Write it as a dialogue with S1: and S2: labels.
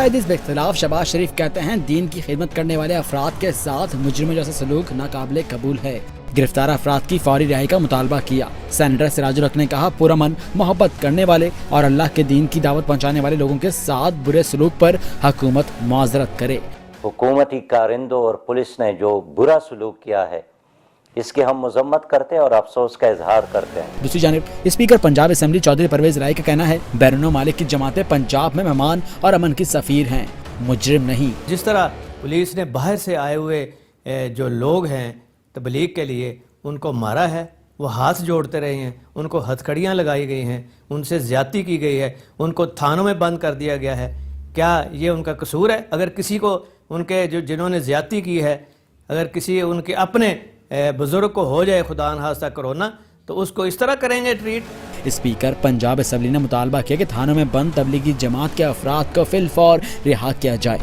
S1: قائد اس کے شہباز شریف کہتے ہیں دین کی خدمت کرنے والے افراد کے ساتھ مجرموں جیسا سلوک ناقابل قبول ہے۔ گرفتار افراد کی فوری رہائی کا مطالبہ کیا۔ سینیٹر سراج الحق نے کہا پرامن محبت کرنے والے اور اللہ کے دین کی دعوت پہنچانے والے لوگوں کے ساتھ برے سلوک پر حکومت معذرت کرے۔
S2: حکومتی کارندوں اور پولیس نے جو برا سلوک کیا ہے اس کی ہم مذمت کرتے ہیں اور افسوس کا اظہار کرتے ہیں۔
S1: دوسری جانب اسپیکر پنجاب اسمبلی چودھری پرویز رائے کا کہنا ہے بیرون ممالک کی جماعتیں پنجاب میں مہمان اور امن کی سفیر ہیں، مجرم نہیں۔
S3: جس طرح پولیس نے باہر سے آئے ہوئے جو لوگ ہیں تبلیغ کے لیے ان کو مارا ہے، وہ ہاتھ جوڑتے رہے ہیں، ان کو ہتھکڑیاں لگائی گئی ہیں، ان سے زیادتی کی گئی ہے، ان کو تھانوں میں بند کر دیا گیا ہے، کیا یہ ان کا قصور ہے؟ اگر کسی کو ان کے جنہوں نے زیادتی کی ہے، اگر کسی ان کے اپنے بزرگ کو ہو جائے خدا نخواستہ کرونا تو اس کو اس طرح کریں گے ٹریٹ؟
S1: اسپیکر پنجاب اسمبلی نے مطالبہ کیا کہ تھانوں میں بند تبلیغی جماعت کے افراد کو فی الفور رہا کیا جائے۔